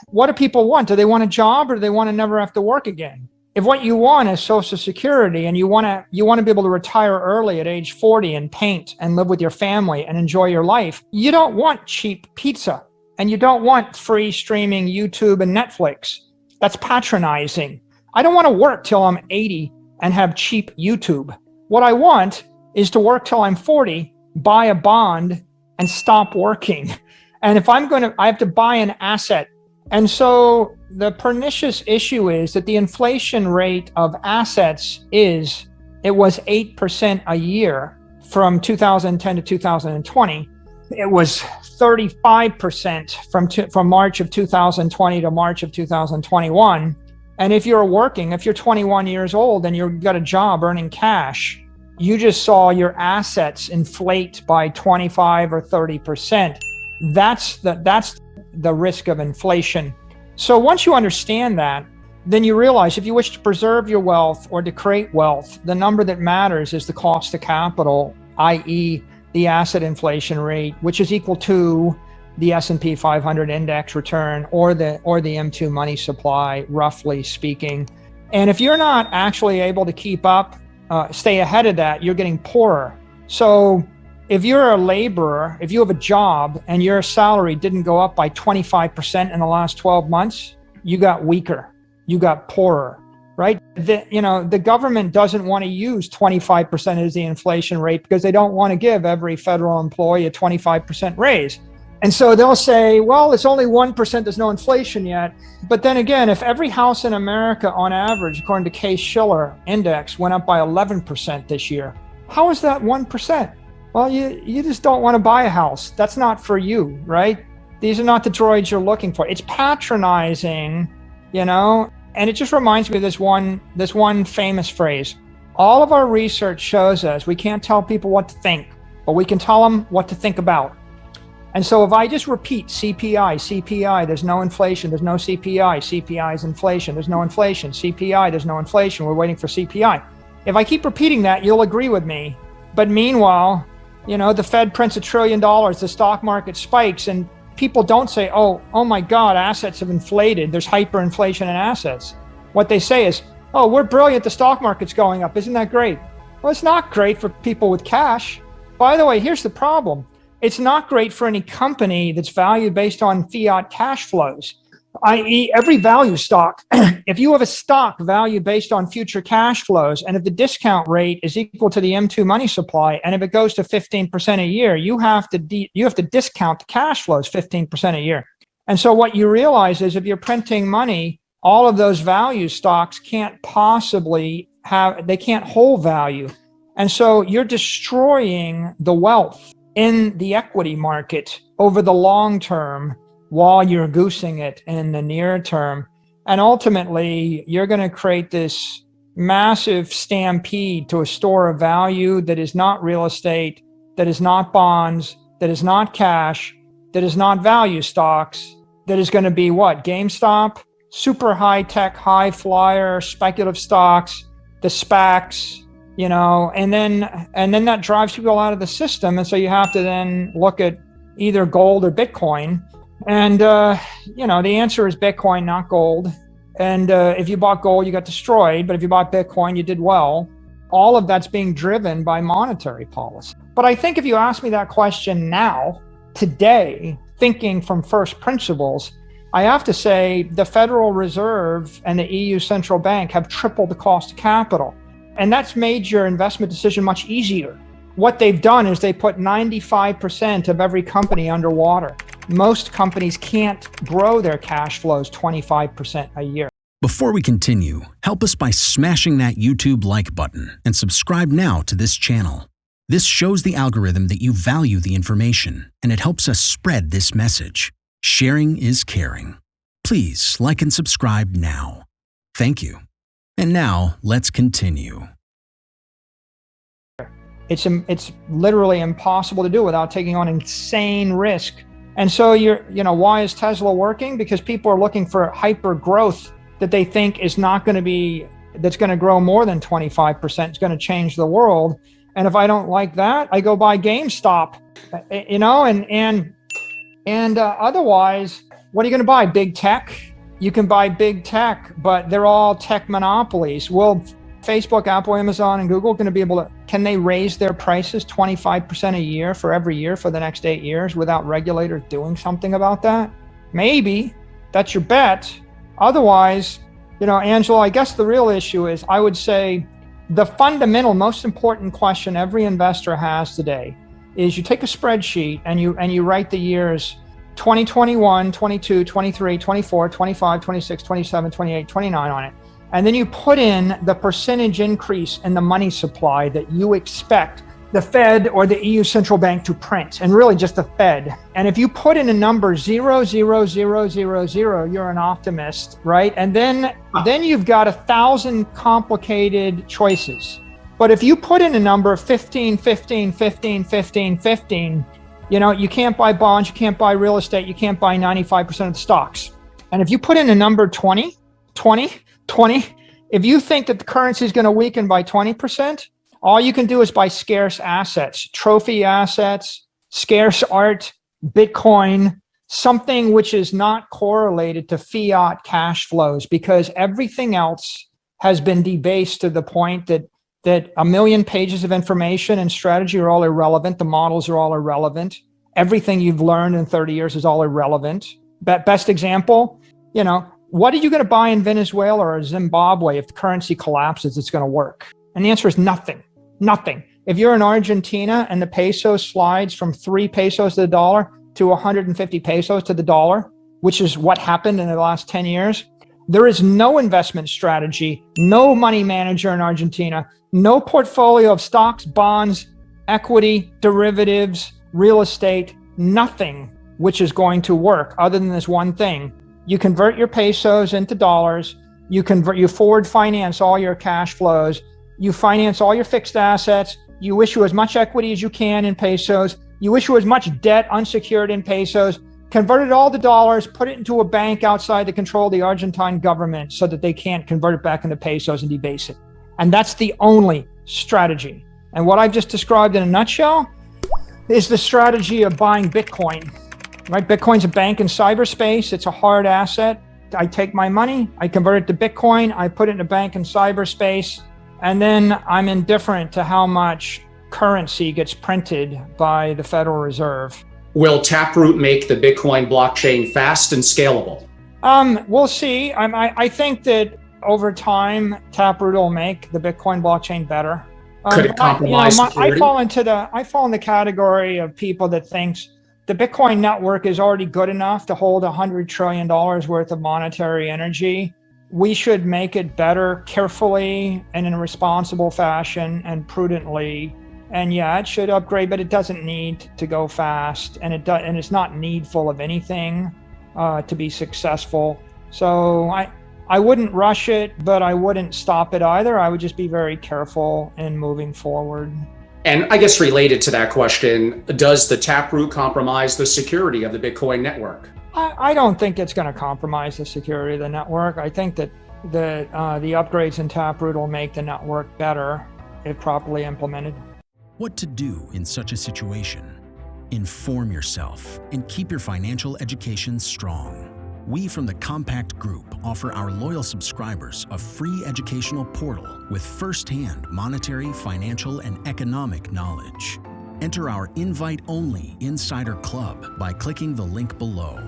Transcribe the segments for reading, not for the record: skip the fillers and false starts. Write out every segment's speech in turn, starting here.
what do people want? Do they want a job or do they want to never have to work again? If what you want is Social Security and you want to be able to retire early at age 40 and paint and live with your family and enjoy your life, you don't want cheap pizza and you don't want free streaming YouTube and Netflix. That's patronizing. I don't want to work till I'm 80 and have cheap YouTube. What I want is to work till I'm 40, buy a bond and stop working. And if I have to buy an asset. And so the pernicious issue is that the inflation rate of assets was 8% a year from 2010 to 2020. It was 35% from March of 2020 to March of 2021. And if you're 21 years old and you've got a job earning cash, you just saw your assets inflate by 25 or 30%. That's the risk of inflation. So once you understand that, then you realize if you wish to preserve your wealth or to create wealth, the number that matters is the cost of capital, i.e. the asset inflation rate, which is equal to the S&P 500 index return or the M2 money supply, roughly speaking. And if you're not actually able to keep up, stay ahead of that, you're getting poorer. So if you're a laborer, if you have a job and your salary didn't go up by 25% in the last 12 months, you got weaker, you got poorer, right? The government doesn't want to use 25% as the inflation rate because they don't want to give every federal employee a 25% raise. And so they'll say, well, it's only 1%, there's no inflation yet. But then again, if every house in America on average, according to Case-Shiller index, went up by 11% this year, how is that 1%? Well, you just don't want to buy a house. That's not for you, right? These are not the droids you're looking for. It's patronizing, and it just reminds me of this one famous phrase. All of our research shows us we can't tell people what to think, but we can tell them what to think about. And so if I just repeat CPI, there's no inflation, there's no CPI, CPI is inflation, there's no inflation, CPI, there's no inflation, we're waiting for CPI. If I keep repeating that, you'll agree with me. But meanwhile, the Fed prints $1 trillion, the stock market spikes, and people don't say, oh my God, assets have inflated. There's hyperinflation in assets. What they say is, oh, we're brilliant. The stock market's going up. Isn't that great? Well, it's not great for people with cash. By the way, here's the problem. It's not great for any company that's valued based on fiat cash flows, i.e. every value stock. If you have a stock valued based on future cash flows, and if the discount rate is equal to the M2 money supply, and if it goes to 15% a year, you have to discount the cash flows 15% a year. And so what you realize is if you're printing money, all of those value stocks can't hold value. And so you're destroying the wealth in the equity market over the long term while you're goosing it in the near term. And ultimately, you're going to create this massive stampede to a store of value that is not real estate, that is not bonds, that is not cash, that is not value stocks, that is going to be what? GameStop, super high tech, high flyer, speculative stocks, the SPACs, and then that drives people out of the system. And so you have to then look at either gold or Bitcoin. And, the answer is Bitcoin, not gold. And if you bought gold, you got destroyed. But if you bought Bitcoin, you did well. All of that's being driven by monetary policy. But I think if you ask me that question now, today, thinking from first principles, I have to say the Federal Reserve and the EU Central Bank have tripled the cost of capital. And that's made your investment decision much easier. What they've done is they put 95% of every company underwater. Most companies can't grow their cash flows 25% a year. Before we continue, help us by smashing that YouTube like button and subscribe now to this channel. This shows the algorithm that you value the information, and it helps us spread this message. Sharing is caring. Please like and subscribe now. Thank you. And now, let's continue. It's literally impossible to do without taking on insane risk. And so why is Tesla working? Because people are looking for hyper growth that they think is not going to be, that's going to grow more than 25%. It's going to change the world. And if I don't like that, I go buy GameStop, and otherwise, What are you going to buy? Big tech? You can buy big tech, but they're all tech monopolies. Will Facebook, Apple, Amazon, and Google going to be able to, can they raise their prices 25% a year for every year for the next 8 years without regulators doing something about that? Maybe. That's your bet. Otherwise, Angela, I guess the real issue is, I would say the fundamental, most important question every investor has today is you take a spreadsheet and you write the years 2021, 22, 23, 24, 25, 26, 27, 28, 29 on it. And then you put in the percentage increase in the money supply that you expect the Fed or the EU central bank to print, and really just the Fed. And if you put in a number 0, 0, 0, 0, 0, you're an optimist, right? And then you've got 1,000 complicated choices. But if you put in a number 15, 15, 15, 15, 15, you can't buy bonds, you can't buy real estate, you can't buy 95% of the stocks. And if you put in a number 20, 20, 20, if you think that the currency is going to weaken by 20%, all you can do is buy scarce assets, trophy assets, scarce art, Bitcoin, something which is not correlated to fiat cash flows, because everything else has been debased to the point that 1 million pages of information and strategy are all irrelevant. The models are all irrelevant. Everything you've learned in 30 years is all irrelevant. Best example, what are you going to buy in Venezuela or Zimbabwe if the currency collapses? It's going to work. And the answer is nothing. Nothing. If you're in Argentina and the peso slides from 3 pesos to the dollar to 150 pesos to the dollar, which is what happened in the last 10 years, there is no investment strategy, no money manager in Argentina, no portfolio of stocks, bonds, equity, derivatives, real estate, nothing which is going to work other than this one thing. You convert your pesos into dollars, you forward finance all your cash flows, you finance all your fixed assets, you issue as much equity as you can in pesos, you issue as much debt unsecured in pesos, convert it all to dollars, put it into a bank outside the control of the Argentine government so that they can't convert it back into pesos and debase it. And that's the only strategy. And what I've just described in a nutshell is the strategy of buying Bitcoin, right? Bitcoin's a bank in cyberspace. It's a hard asset. I take my money, I convert it to Bitcoin, I put it in a bank in cyberspace, and then I'm indifferent to how much currency gets printed by the Federal Reserve. Will Taproot make the Bitcoin blockchain fast and scalable? We'll see. I think that over time, Taproot will make the Bitcoin blockchain better. Could it compromise security? I fall in the category of people that thinks the Bitcoin network is already good enough to hold $100 trillion worth of monetary energy. We should make it better carefully and in a responsible fashion and prudently. And yeah, it should upgrade, but it doesn't need to go fast, and it's not needful of anything to be successful. So I wouldn't rush it, but I wouldn't stop it either. I would just be very careful in moving forward. And I guess related to that question, does the Taproot compromise the security of the Bitcoin network? I don't think it's going to compromise the security of the network. I think that the upgrades in Taproot will make the network better if properly implemented. What to do in such a situation? Inform yourself and keep your financial education strong. We from the Compact Group offer our loyal subscribers a free educational portal with first-hand monetary, financial, and economic knowledge. Enter our invite-only Insider Club by clicking the link below.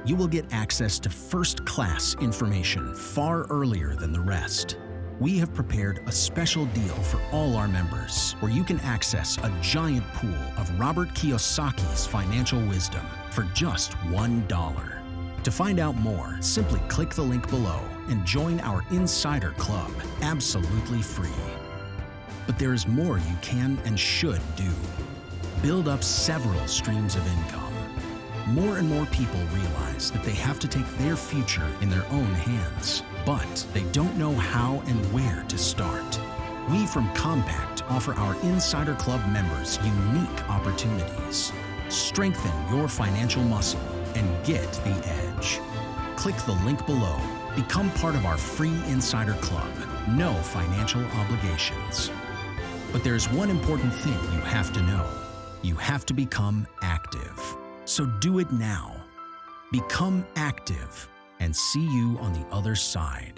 You will get access to first-class information far earlier than the rest. We have prepared a special deal for all our members where you can access a giant pool of Robert Kiyosaki's financial wisdom for just $1. To find out more, simply click the link below and join our Insider Club absolutely free. But there is more you can and should do. Build up several streams of income. More and more people realize that they have to take their future in their own hands, but they don't know how and where to start. We from Compact offer our Insider Club members unique opportunities. Strengthen your financial muscle and get the edge. Click the link below. Become part of our free Insider Club. No financial obligations. But there's one important thing you have to know. You have to become active. So do it now. Become active and see you on the other side.